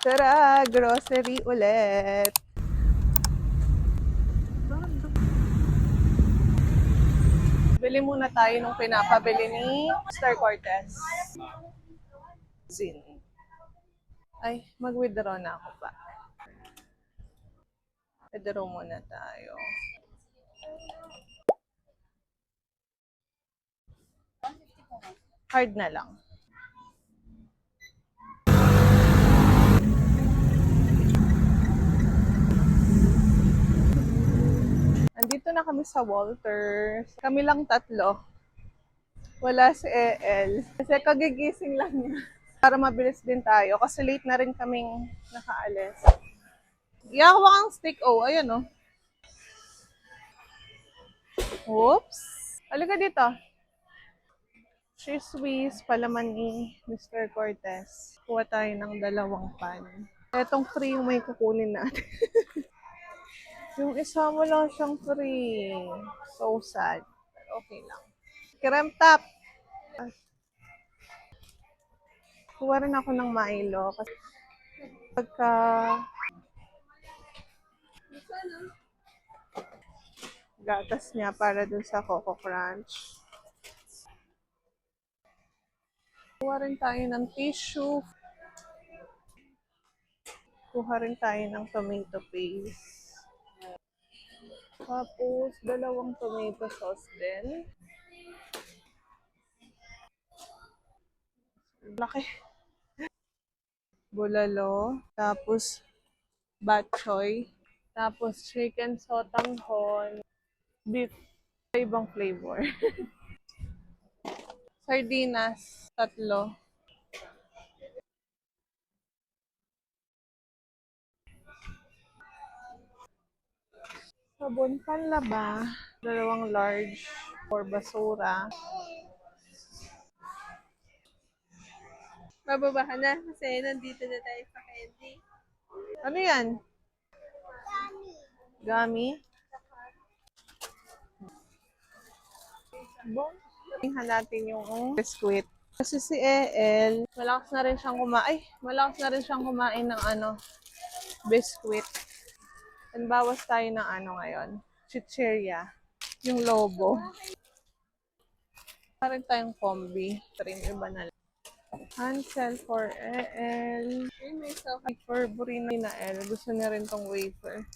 Tara, grocery ulit. Bili muna tayo nung pinapabili ni Mr. Cortez. Zin. Ay, mag-withdraw na ako pa. Withdraw muna tayo. Card na lang. Andito na kami sa Walters. Kami lang tatlo. Wala si EL. Kasi kagigising lang niya. Para mabilis din tayo. Kasi late na rin kaming nakaalis. Iyawa kang stick. Oh, ayan oh. Oops. Halika dito. Cheese whiz, palaman ni Mr. Cortez. Kuha tayo ng 2 pan. Etong free yung may kukunin natin. Yung isa mo lang siyang free. So sad. But okay lang. Krem top. Kuha rin ako ng Milo. Kasi pagka gatas niya para dun sa Coco Crunch. Kuha rin tayo ng tissue. Kuha rin tayo ng tomato paste. Tapos, 2 tomato sauce din. Laki. Bulalo. Tapos, bok choy. Tapos, chicken sotanghon. Beef. Ibang flavor. Sardinas. 3. Sabon panlaba. 2 large for basura. Bababa ka na kasi nandito na tayo sa candy. Ano yan? Gummy? Bon. Tingnan natin yung biscuit. Kasi si EL, malakas na rin siyang kumain ng biscuit. And bawas tayo ng ngayon. Chichirya. Yung lobo. Parang tayong combi. Trim iba na lang. Hansel for EL. For Burina na EL. Gusto niya rin tong wafer.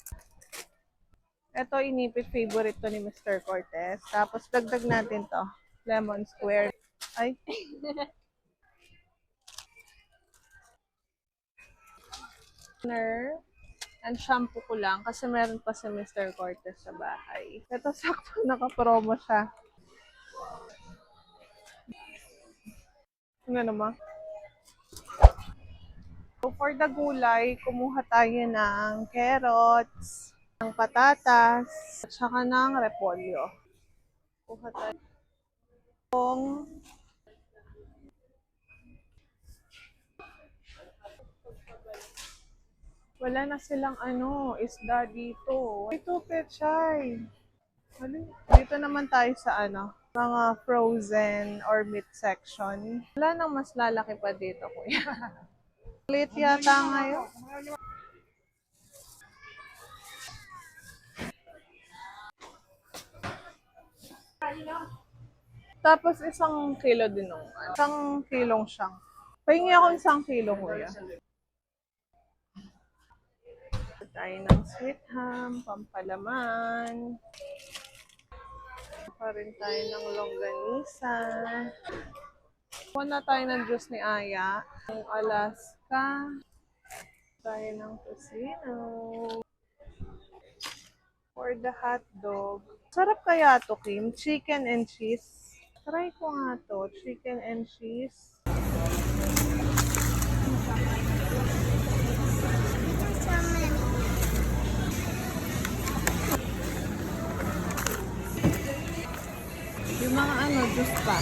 Ito, inipit favorite to ni Mr. Cortez. Tapos, dagdag natin to. Lemon square. Ay. And shampoo ko lang kasi meron pa si Mr. Cortez sa bahay. Ito, sakto naka-promo siya. Ano naman? So, for the gulay, kumuha tayo ng carrots, ng patatas, at saka ng repolyo. Kuha tayo ng wala na silang isda dito. Ito, pechay. Dito naman tayo sa mga frozen or meat section. Wala nang mas lalaki pa dito, kuya. Late yata ngayon. Tapos 1 kilo din nung 1 kilong siyang. Pahingi ako ng 1 kilo, kuya. Tayo ng sweet ham, pampalaman. Pa rin tayo ng longganisa. Kuha na tayo ng juice ni Aya. Yung Alaska. Tayo ng tocino. For the hot dog. Sarap kaya to, Kim? Chicken and cheese. Try ko nga to. Chicken and cheese. Yung mga juice pa.